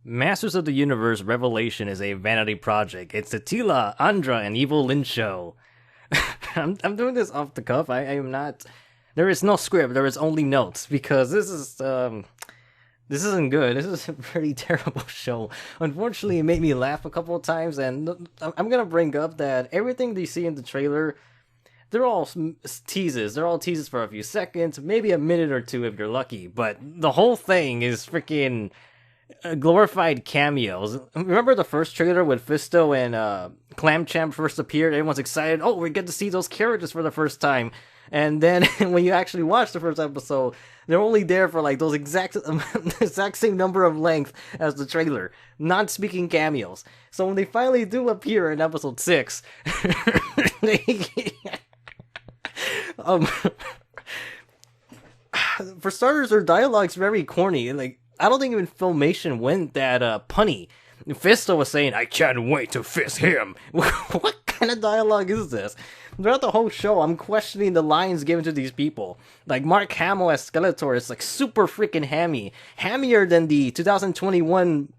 Masters of the Universe Revelation is a vanity project. It's the Teela, Andra, and Evil-Lyn show. I'm doing this off the cuff. I am not. There is no script. There is only notes because this isn't good. This is a pretty terrible show. Unfortunately, it made me laugh a couple of times, and I'm gonna bring up that everything you see in the trailer, they're all teases. They're all teases for a few seconds, maybe a minute or two if you're lucky. But the whole thing is freaking glorified cameos. Remember the first trailer with Fisto and Clamchamp first appeared? Everyone's excited. Oh, we get to see those characters for the first time. And then when you actually watch the first episode, they're only there for like those exact same number of length as the trailer, not speaking cameos. So when they finally do appear in episode 6, they, um, for starters, their dialogue's very corny. Like, I don't think even Filmation went that punny. Fisto was saying, "I can't wait to fist him." What kind of dialogue is this? Throughout the whole show, I'm questioning the lines given to these people. Like, Mark Hamill as Skeletor is like super freaking hammy. Hammier than the 2021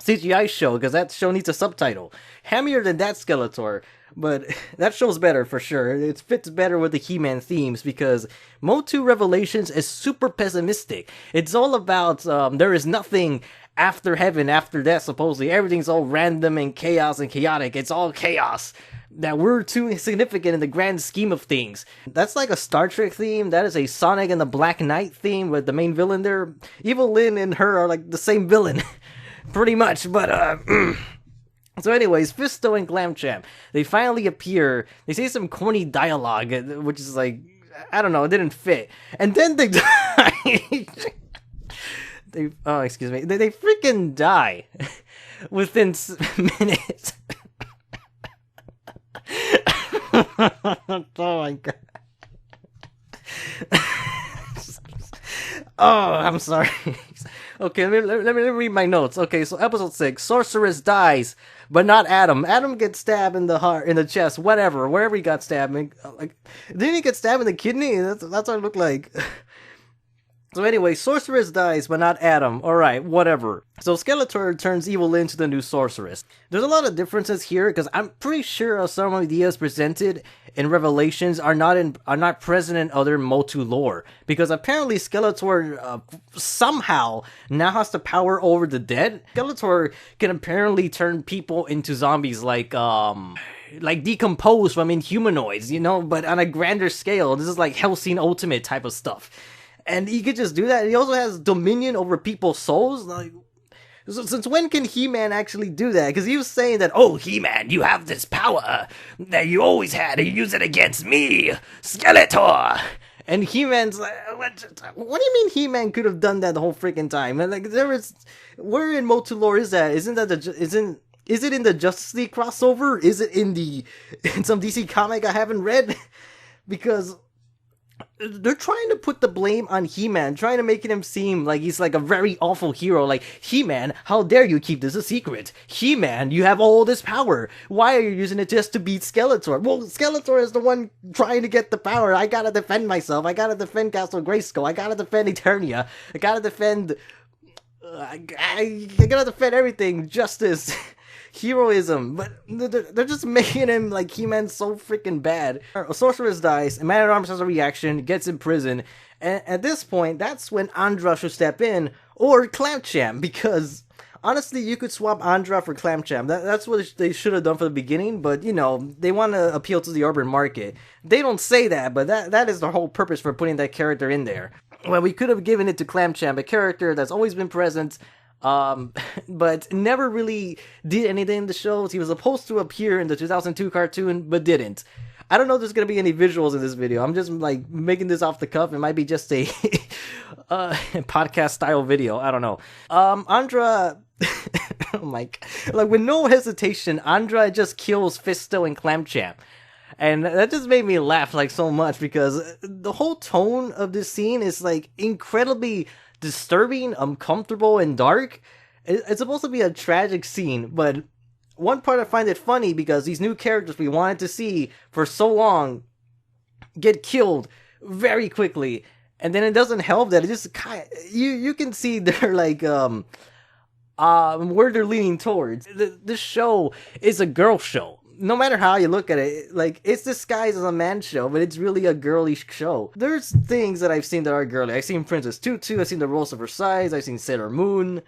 CGI show, because that show needs a subtitle. Hammier than that Skeletor. But that show's better for sure. It fits better with the He-Man themes because MOTU Revelations is super pessimistic. It's all about there is nothing after heaven, after death, supposedly. Everything's all random and chaos and chaotic. It's all chaos. That we're too insignificant in the grand scheme of things. That's like a Star Trek theme. That is a Sonic and the Black Knight theme with the main villain there. Evil-Lyn and her are like the same villain. Pretty much, but So anyways, Fisto and Clamchamp, they finally appear. They say some corny dialogue, which is like, I don't know, it didn't fit. And then they die. Excuse me. They freaking die within minutes. Oh my god. Oh, I'm sorry. Okay, let me read my notes. Okay, so episode 6, Sorceress dies, but not Adam. Adam gets stabbed in the heart, in the chest, wherever he got stabbed. Like, didn't he get stabbed in the kidney? That's what it looked like. So anyway, Sorceress dies, but not Adam. Alright, whatever. So Skeletor turns Evil-Lyn into the new Sorceress. There's a lot of differences here, because I'm pretty sure some ideas presented in Revelations are not present in other MOTU lore. Because apparently Skeletor somehow now has the power over the dead. Skeletor can apparently turn people into zombies like decompose from inhumanoids, you know, but on a grander scale. This is like Hellsing Ultimate type of stuff. And he could just do that. He also has dominion over people's souls. Like, since when can He-Man actually do that? Because he was saying that, "Oh, He-Man, you have this power that you always had, and you use it against me, Skeletor." And He-Man's like, what do you mean He-Man could have done that the whole freaking time? And like, where in MOTU lore is that? Is it in the Justice League crossover? Is it in some DC comic I haven't read? Because they're trying to put the blame on He-Man, trying to make him seem like he's like a very awful hero. Like, He-Man, how dare you keep this a secret? He-Man, you have all this power. Why are you using it just to beat Skeletor? Well, Skeletor is the one trying to get the power. I gotta defend myself. I gotta defend Castle Grayskull. I gotta defend Eternia. I gotta defend... I gotta defend everything. Justice. Heroism, but they're just making him like He-Man's so freaking bad. A Sorceress dies, and Man-at-Arms has a reaction, gets in prison, and at this point, that's when Andra should step in, or Clamchamp, because honestly, you could swap Andra for Clamchamp. That's what they should have done from the beginning, but you know, they want to appeal to the urban market. They don't say that, but that is the whole purpose for putting that character in there. Well, we could have given it to Clamchamp, a character that's always been present, but never really did anything in the shows. He was supposed to appear in the 2002 cartoon, but didn't. I don't know if there's gonna be any visuals in this video. I'm just like making this off the cuff. It might be just a podcast style video. I don't know. Andra, oh my, like with no hesitation, Andra just kills Fisto and Clamchamp. And that just made me laugh like so much because the whole tone of this scene is like incredibly disturbing, uncomfortable, and dark. It's supposed to be a tragic scene, but one part I find it funny because these new characters we wanted to see for so long get killed very quickly, and then it doesn't help that it just kind of, you can see they're like where they're leaning towards. This show is a girl show. No matter how you look at it, like, it's disguised as a man show, but it's really a girly show. There's things that I've seen that are girly. I've seen Princess Tutu, I've seen The Rose of Versailles, I've seen Sailor Moon,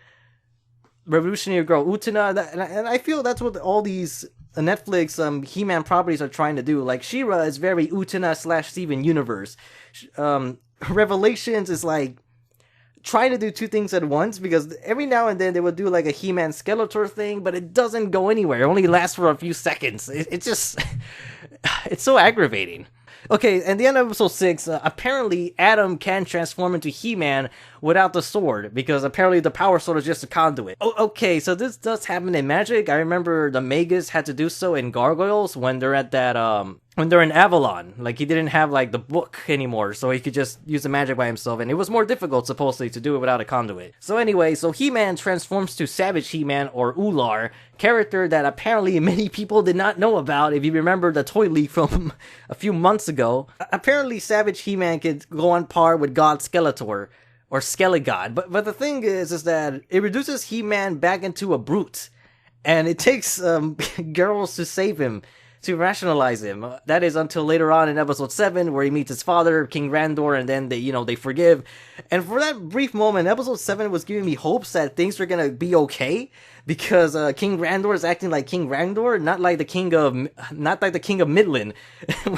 Revolutionary Girl Utena, and I feel that's what all these Netflix He-Man properties are trying to do. Like, She-Ra is very Utena / Steven Universe. Revelations is like trying to do two things at once, because every now and then they would do like a He-Man Skeletor thing, but it doesn't go anywhere. It only lasts for a few seconds. It's just, it's so aggravating. Okay, and the end of episode 6, apparently Adam can transform into He-Man without the sword, because apparently the power sword is just a conduit. Okay, so this does happen in Magic. I remember the Magus had to do so in Gargoyles when they're at that, when they're in Avalon. Like, he didn't have, like, the book anymore, so he could just use the magic by himself, and it was more difficult, supposedly, to do it without a conduit. So anyway, so He-Man transforms to Savage He-Man, or Ular, character that apparently many people did not know about, if you remember the toy leak from a few months ago. Apparently, Savage He-Man could go on par with God Skeletor, or Skelegod, but the thing is that it reduces He-Man back into a brute, and it takes girls to save him, to rationalize him. That is until later on in episode 7, where he meets his father, King Randor, and then they forgive. And for that brief moment, episode 7 was giving me hopes that things were gonna be okay, because King Randor is acting like King Randor, not like the king of Midland,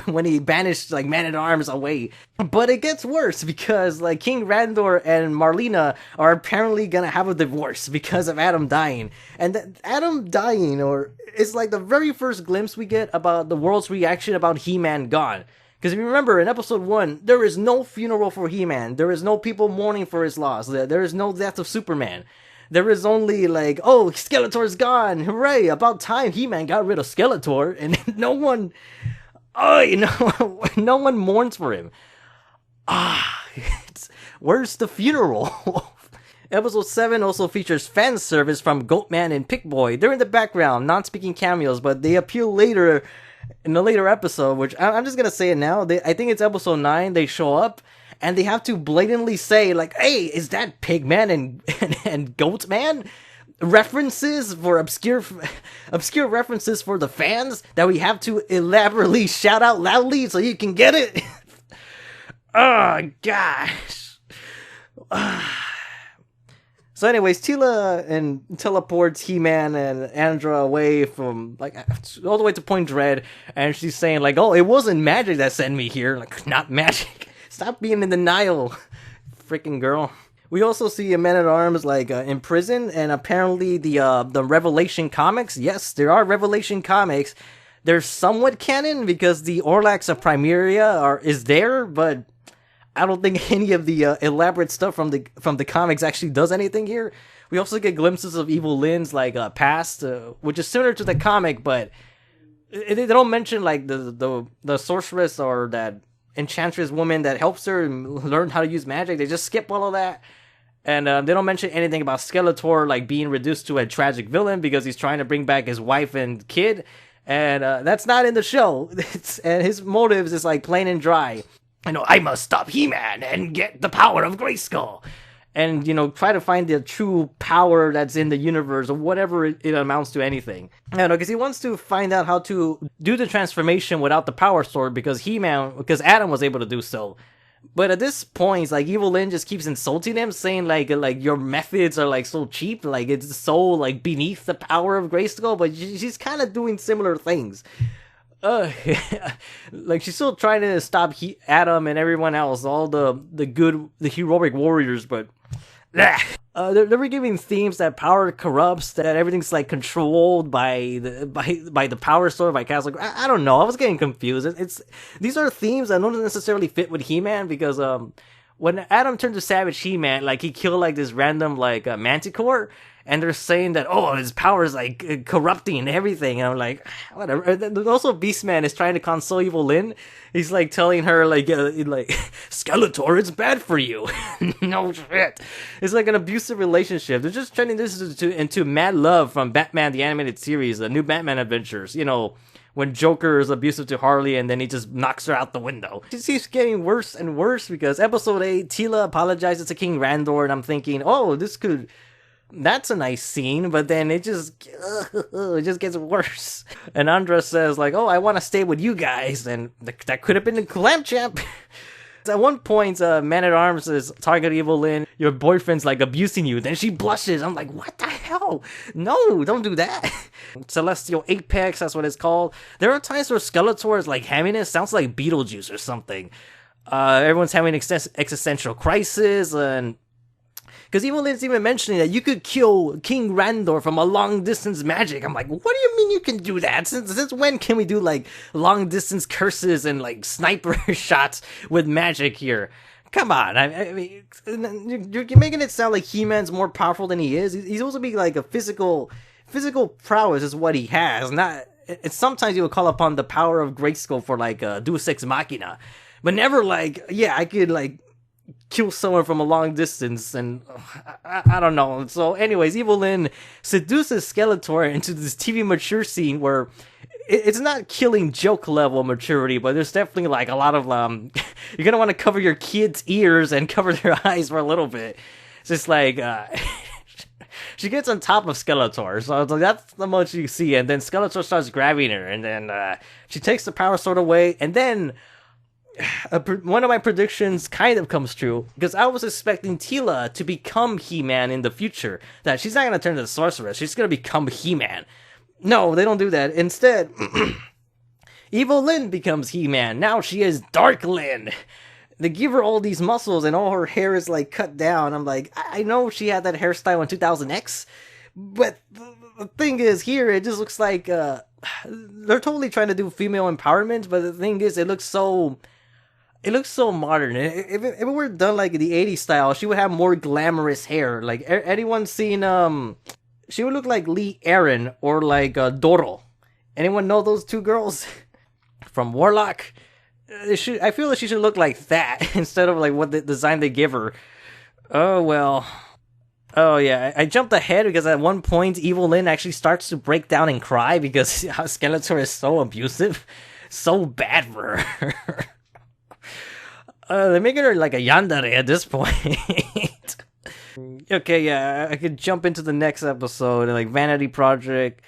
when he banished like Man-at-Arms away. But it gets worse, because like King Randor and Marlena are apparently gonna have a divorce because of Adam dying. And Adam dying is like the very first glimpse we get about the world's reaction about He-Man gone. Because if you remember, in episode 1, there is no funeral for He-Man. There is no people mourning for his loss. There is no death of Superman. There is only like, oh, Skeletor's gone, hooray, about time He-Man got rid of Skeletor, and no one mourns for him. Where's the funeral? Episode 7 also features fan service from Goatman and Pick-Boy. They're in the background, non-speaking cameos, but they appear later, in a later episode, which I'm just gonna say it now. I think it's episode 9, they show up, and they have to blatantly say, like, hey, is that Pigman and Goatman? References for obscure references for the fans that we have to elaborately shout out loudly so you can get it. Oh, gosh. So anyways, Teela teleports He-Man and Andra away from, like, all the way to Point Dread, and she's saying, like, oh, it wasn't magic that sent me here. Like, not magic. Stop being in denial, freaking girl. We also see a Man-at-Arms, like, in prison, and apparently the Revelation comics, yes, there are Revelation comics. They're somewhat canon, because the Orlax of Primeria is there, but I don't think any of the elaborate stuff from the comics actually does anything here. We also get glimpses of Evil-Lyn's like past, which is similar to the comic, but they don't mention like the sorceress or that enchantress woman that helps her learn how to use magic. They just skip all of that, and they don't mention anything about Skeletor like being reduced to a tragic villain because he's trying to bring back his wife and kid, and that's not in the show. And his motives is like plain and dry. I must stop He-Man and get the power of Grayskull. And, try to find the true power that's in the universe, or whatever it amounts to, anything. Because he wants to find out how to do the transformation without the power sword, because because Adam was able to do so. But at this point, it's like Evil-Lyn just keeps insulting him, saying like your methods are like so cheap, like it's so like beneath the power of Grayskull, but she's kind of doing similar things. Like she's still trying to stop Adam and everyone else, all the heroic warriors, but they were giving themes that power corrupts, that everything's like controlled by the power sword, by Castle. I don't know. I was getting confused. These are themes that don't necessarily fit with He-Man, because when Adam turned to Savage He-Man, like he killed like this random like Manticore. And they're saying that, oh, his power is, like, corrupting everything. And I'm like, whatever. And also, Beastman is trying to console Evil-Lyn. He's, like, telling her, like, Skeletor, it's bad for you. No shit. It's like an abusive relationship. They're just turning this into Mad Love from Batman the Animated Series, the new Batman Adventures. When Joker is abusive to Harley and then he just knocks her out the window. She keeps getting worse and worse, because episode 8, Teela apologizes to King Randor, and I'm thinking, oh, this could That's a nice scene, but then it just gets worse. And Andra says like, "Oh, I want to stay with you guys," and that could have been the Clamp Champ. At one point, Man-at-Arms is target Evil-Lyn. Your boyfriend's like abusing you. Then she blushes. I'm like, what the hell? No, don't do that. Celestial Apex, that's what it's called. There are times where Skeletor is like having it. Sounds like Beetlejuice or something. Everyone's having existential crisis, and because Evil-Lyn's even mentioning that you could kill King Randor from a long-distance magic. I'm like, what do you mean you can do that? Since when can we do, like, long-distance curses and, like, sniper shots with magic here? Come on. I mean, you're making it sound like He-Man's more powerful than he is. He's supposed to be, like, a physical prowess is what he has. Sometimes you will call upon the power of Grayskull for, like, Deus Ex Machina. But never, like, yeah, I could, like, kill someone from a long distance, and I don't know. So anyways, Evil-Lyn seduces Skeletor into this TV mature scene where it's not killing joke level maturity, but there's definitely like a lot of you're gonna want to cover your kids' ears and cover their eyes for a little bit. It's just like she gets on top of Skeletor, so it's like, that's the most you see, and then Skeletor starts grabbing her, and then she takes the power sword away, and then one of my predictions kind of comes true, because I was expecting Teela to become He-Man in the future. That she's not going to turn into the Sorceress, she's going to become He-Man. No, they don't do that. Instead, Evil-Lyn becomes He-Man. Now she is Dark-lyn. They give her all these muscles and all her hair is like cut down. I'm like, I know she had that hairstyle in 2000X, but the thing is here, it just looks like they're totally trying to do female empowerment, but the thing is, it looks so modern. If it were done like the 80s style, she would have more glamorous hair. Like, anyone seen, she would look like Lee Aaron or like Doro. Anyone know those two girls from Warlock? I feel like she should look like that instead of like what the design they give her. Oh, well. Oh, yeah, I jumped ahead because at one point, Evil-Lyn actually starts to break down and cry because Skeletor is so abusive. So bad for her. They're making her like a yandere at this point. Okay, yeah, I could jump into the next episode, like Vanity Project.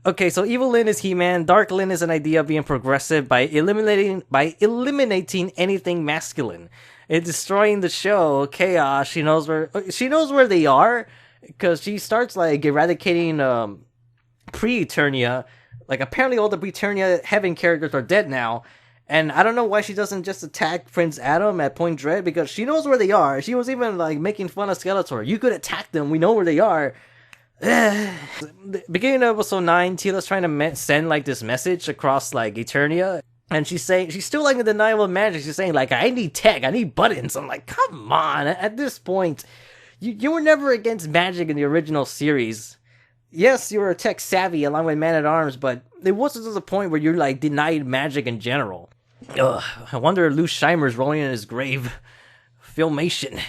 Okay, so Evil-Lyn is He-Man. Dark-lyn is an idea of being progressive by eliminating anything masculine. It's destroying the show. Chaos. She knows where they are, because she starts like eradicating pre-Eternia. Like, apparently all the pre-Eternia Heaven characters are dead now. And I don't know why she doesn't just attack Prince Adam at Point Dread, because she knows where they are. She was even like making fun of Skeletor. You could attack them. We know where they are. The beginning of episode 9, Teela's trying to send like this message across like Eternia. And she's still like in denial of magic. She's saying like, I need tech, I need buttons. I'm like, come on. At this point, you were never against magic in the original series. Yes, you were tech savvy along with Man-at-Arms, but it wasn't to the point where you're like denied magic in general. Ugh, I wonder if Lou Scheimer's rolling in his grave. Filmation.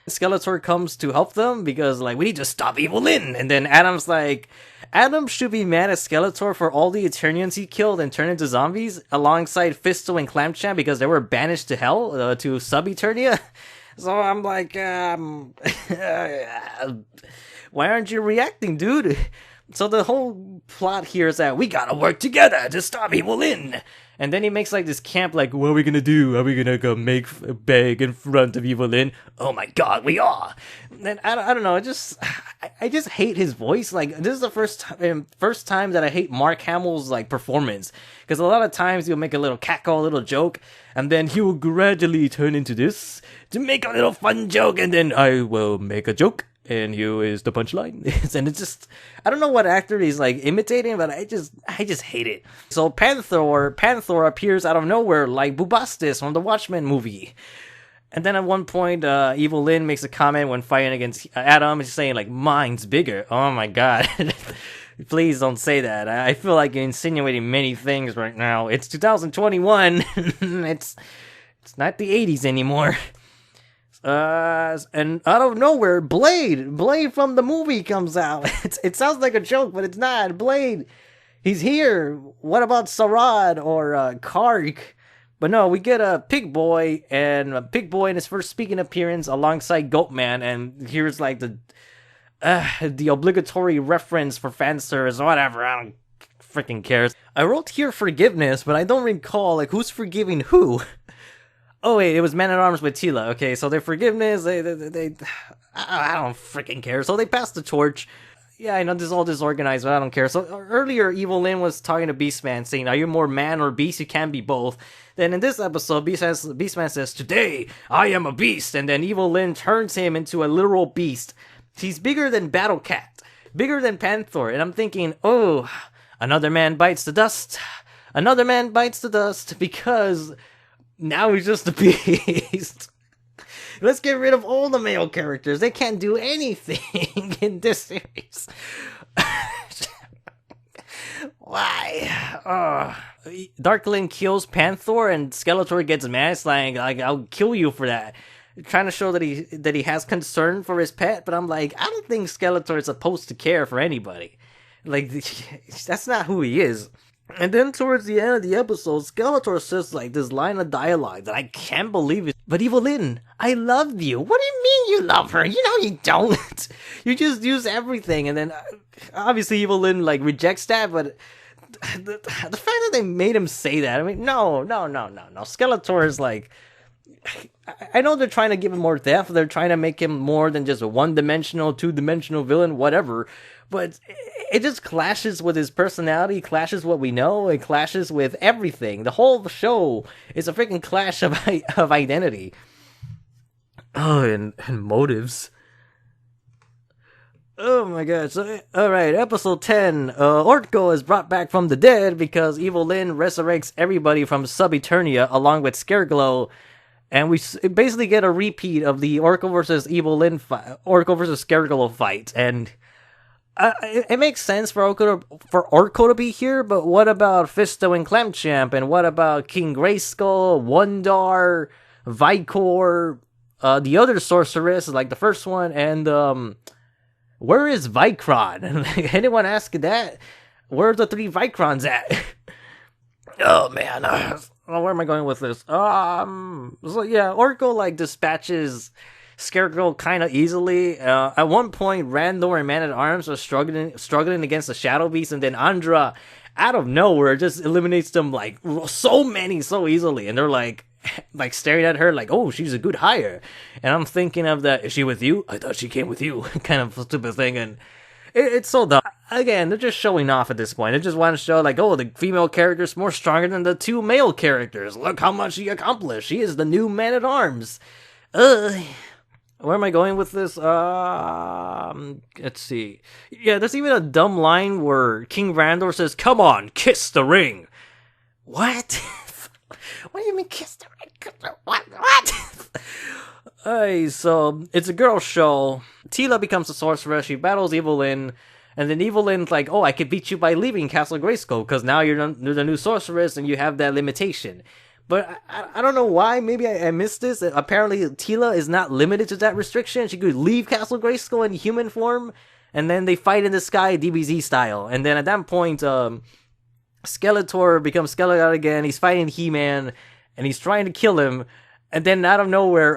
Skeletor comes to help them because, like, we need to stop Evil-Lyn. And then Adam's like, Adam should be mad at Skeletor for all the Eternians he killed and turned into zombies, alongside Fisto and Clamp Champ, because they were banished to hell, to Sub-Eternia. So I'm like, why aren't you reacting, dude? So the whole plot here is that we gotta work together to stop Evil-Lyn. And then he makes like this camp, like, what are we gonna do? Are we gonna go make a beg in front of Evil-Lyn? Oh my god, we are! And I don't know, I just hate his voice. Like, this is the first time that I hate Mark Hamill's, like, performance. Because a lot of times he'll make a little cackle, a little joke, and then he will gradually turn into this to make a little fun joke, and then I will make a joke. And here is the punchline. And it's just, I don't know what actor he's like imitating, but I just hate it. So Panther appears out of nowhere like Bubastis from the Watchmen movie. And then at one point, Evil-Lyn makes a comment when fighting against Adam. He's saying like, mine's bigger. Oh my god. Please don't say that. I feel like you're insinuating many things right now. It's 2021. It's not the 80s anymore. And out of nowhere, Blade from the movie comes out. It sounds like a joke, but it's not. Blade, he's here. What about Sarad or Kark? But no, we get a Pig Boy, and Pig Boy in his first speaking appearance alongside Goatman, and here's like The obligatory reference for fan service, whatever, I don't freaking care. I wrote here forgiveness, but I don't recall, like, who's forgiving who? Oh wait, it was Man-at-Arms with Teela. Okay, so their forgiveness, they I don't freaking care. So they passed the torch. Yeah, I know this is all disorganized, but I don't care. So earlier, Evil-Lyn was talking to Beastman, saying, "Are you more man or beast? You can't be both." Then in this episode, Beastman says, "Today, I am a beast." And then Evil-Lyn turns him into a literal beast. He's bigger than Battle Cat, bigger than Panther. And I'm thinking, oh, another man bites the dust. Another man bites the dust, because now he's just a beast. Let's get rid of all the male characters. They can't do anything in this series. Why? Dark-lyn kills Panther, and Skeletor gets mad. It's like I'll kill you for that. Trying to show that he has concern for his pet, but I'm like, I don't think Skeletor is supposed to care for anybody. Like, that's not who he is. And then towards the end of the episode, Skeletor says like this line of dialogue that I can't believe it. "But Evil-Lyn, I love you." What do you mean you love her? You know you don't. You just use everything. And then obviously Evil-Lyn like rejects that, but the fact that they made him say that, I mean, no. Skeletor is like, I know they're trying to give him more depth. They're trying to make him more than just a one-dimensional, two-dimensional villain, whatever. But it just clashes with his personality, clashes what we know, it clashes with everything. The whole show is a freaking clash of identity. Oh, and motives. Oh my god. So, alright, episode 10. Orko is brought back from the dead because Evil-Lyn resurrects everybody from Sub-Eternia along with Scareglow. And we basically get a repeat of the Orko versus Evil-Lyn Orko versus Scareglow fight. And it makes sense for Orko to be here, but what about Fisto and Clamchamp? And what about King Grayskull, Wondar, Vicor, the other sorceress, like the first one, and where is Vicron? Anyone ask that? Where are the 3 Vicrons at? Oh man, where am I going with this? So yeah, Orko like dispatches Scarecrow kind of easily. At one point, Randor and Man-at-Arms are struggling against the Shadow Beast, and then Andra, out of nowhere, just eliminates them like so easily, and they're like staring at her like, "Oh, she's a good hire." And I'm thinking of that, "Is she with you? I thought she came with you," kind of stupid thing, and it's so dumb. Again, they're just showing off at this point. They just want to show like, oh, the female character's more stronger than the 2 male characters. Look how much she accomplished. She is the new Man-at-Arms. Where am I going with this? Let's see. Yeah, there's even a dumb line where King Randor says, "Come on, kiss the ring." What? What do you mean kiss the ring? What? Hey, so it's a girl show. Teela becomes a sorceress. She battles Evil-Lyn. And then Evil-Lyn's like, "Oh, I could beat you by leaving Castle Grayskull, because now you're the new sorceress and you have that limitation." But I don't know why. Maybe I missed this. Apparently, Teela is not limited to that restriction. She could leave Castle Grayskull in human form, and then they fight in the sky, DBZ style. And then at that point, Skeletor becomes Skeletor again. He's fighting He-Man, and he's trying to kill him. And then out of nowhere,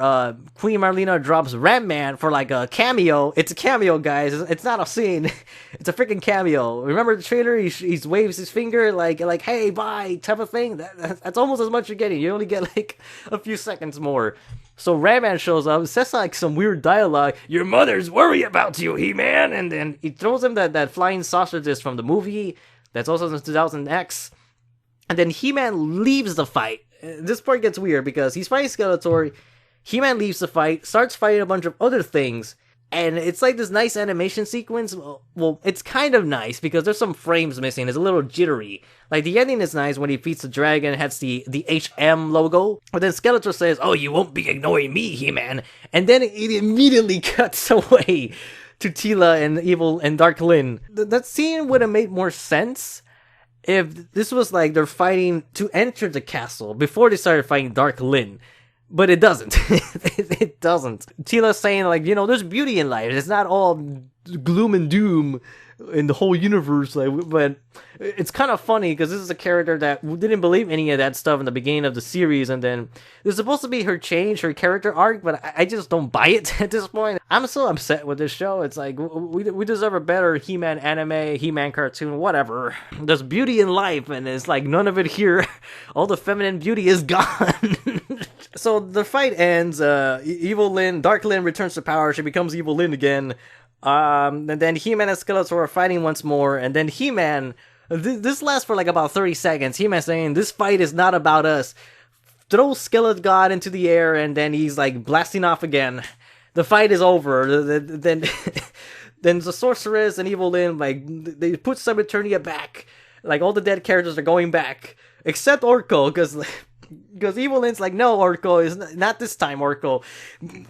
Queen Marlena drops Ram-Man for like a cameo. It's a cameo, guys. It's not a scene. It's a freaking cameo. Remember the trailer? He waves his finger like hey, bye, type of thing. That's almost as much you're getting. You only get like a few seconds more. So Ram-Man shows up, says like some weird dialogue. "Your mother's worried about you, He-Man." And then he throws him that flying saucer disc from the movie. That's also in 2000X. And then He-Man leaves the fight. This part gets weird because he's fighting Skeletor. He-Man leaves the fight, starts fighting a bunch of other things, and it's like this nice animation sequence. Well, it's kind of nice because there's some frames missing. It's a little jittery. Like the ending is nice when he defeats the dragon. It has the HM logo. But then Skeletor says, "Oh, you won't be ignoring me, He-Man." And then it immediately cuts away to Teela and Evil and Dark-lyn. That scene would have made more sense if this was like they're fighting to enter the castle before they started fighting Dark-lyn. But it doesn't. It doesn't. Teela's saying like, there's beauty in life. It's not all gloom and doom in the whole universe. Like, but it's kind of funny because this is a character that didn't believe any of that stuff in the beginning of the series, and then it's supposed to be her change, her character arc, but I just don't buy it at this point. I'm so upset with this show. It's like we deserve a better He-Man anime, He-Man cartoon, whatever. There's beauty in life, and it's like none of it here. All the feminine beauty is gone. So the fight ends. Evil-Lyn, Dark-lyn returns to power. She becomes Evil-Lyn again. And then He-Man and Skeletor are fighting once more, and then He-Man. This lasts for like about 30 seconds. He-Man saying, "This fight is not about us." Throws Skeletor God into the air, and then he's like blasting off again. The fight is over. Then the Sorceress and Evil-Lyn, like, they put some Eternia back. Like, all the dead characters are going back, except Orko, because Evil-Lyn's like, "No, Orko, is not this time, Orko."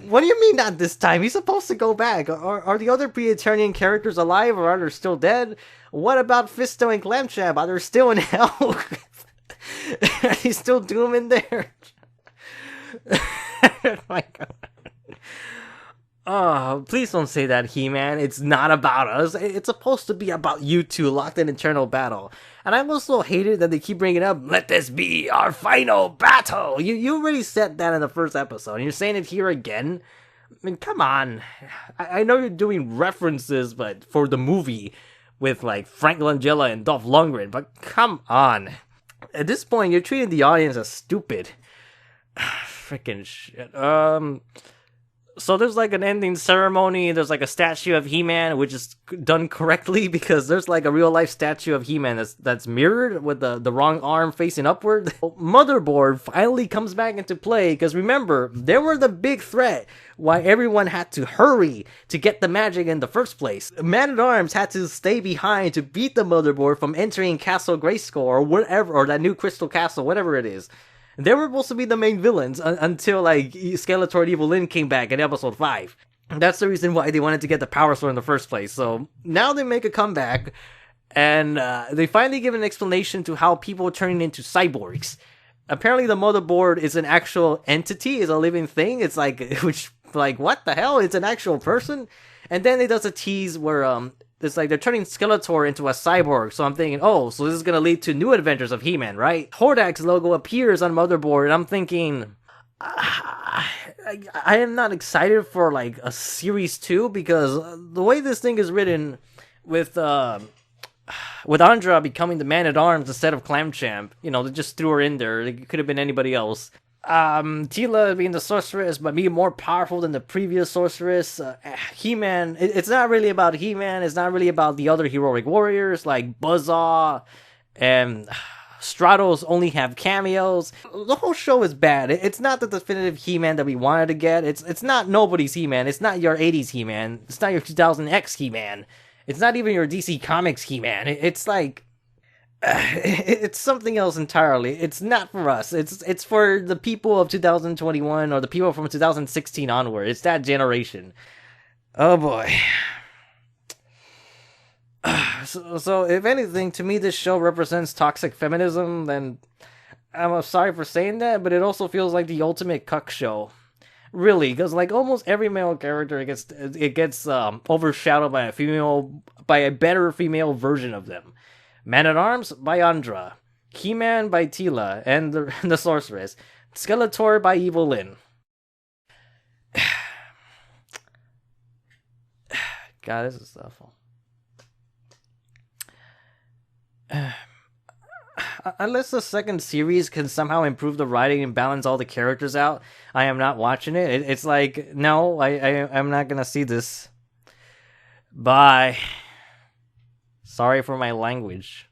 What do you mean not this time? He's supposed to go back. Are the other pre-Eternian characters alive, or are they still dead? What about Fisto and Clamchamp? Are they still in hell? Are they still Doom in there? Oh my god. Oh, please don't say that, He-Man. It's not about us. It's supposed to be about you two locked in eternal battle. And I also hate it that they keep bringing up, "Let this be our final battle." You already said that in the first episode, and you're saying it here again? I mean, come on. I know you're doing references, but for the movie with, like, Frank Langella and Dolph Lundgren, but come on. At this point, you're treating the audience as stupid. Freaking shit. So there's like an ending ceremony, there's like a statue of He-Man, which is done correctly because there's like a real life statue of He-Man that's mirrored with the wrong arm facing upward. Motherboard finally comes back into play because remember, they were the big threat why everyone had to hurry to get the magic in the first place. Man-at-Arms had to stay behind to beat the Motherboard from entering Castle Grayskull or whatever, or that new Crystal Castle, whatever it is. They were supposed to be the main villains until, like, Skeletor and Evil-Lyn came back in episode 5. That's the reason why they wanted to get the Power Sword in the first place. So now they make a comeback, and they finally give an explanation to how people are turning into cyborgs. Apparently the Motherboard is an actual entity, is a living thing. It's like, what the hell? It's an actual person? And then it does a tease where, it's like they're turning Skeletor into a cyborg, so I'm thinking, oh, so this is gonna lead to new adventures of He-Man, right? Hordak's logo appears on Motherboard, and I'm thinking, I am not excited for, like, a Series 2, because the way this thing is written, with Andra becoming the Man-at-Arms instead of Clamchamp, you know, they just threw her in there, it could have been anybody else. Teela being the sorceress, but being more powerful than the previous sorceress. He-Man, it's not really about He-Man, it's not really about the other heroic warriors, like Buzzsaw and Stratos only have cameos. The whole show is bad. It's not the definitive He-Man that we wanted to get. It's not nobody's He-Man, it's not your 80s He-Man, it's not your 2000X He-Man, it's not even your DC Comics He-Man. It's like, it's something else entirely. It's not for us. It's for the people of 2021 or the people from 2016 onward. It's that generation. Oh boy. So if anything, to me this show represents toxic feminism, then I'm sorry for saying that, but it also feels like the ultimate cuck show. Really, because like almost every male character gets overshadowed by a better female version of them. Man-at-Arms by Andra, He-Man by Teela and the Sorceress, Skeletor by Evil-Lyn. God, this is awful. Unless the second series can somehow improve the writing and balance all the characters out, I am not watching it. It's like, no, I'm not gonna see this. Bye. Sorry for my language.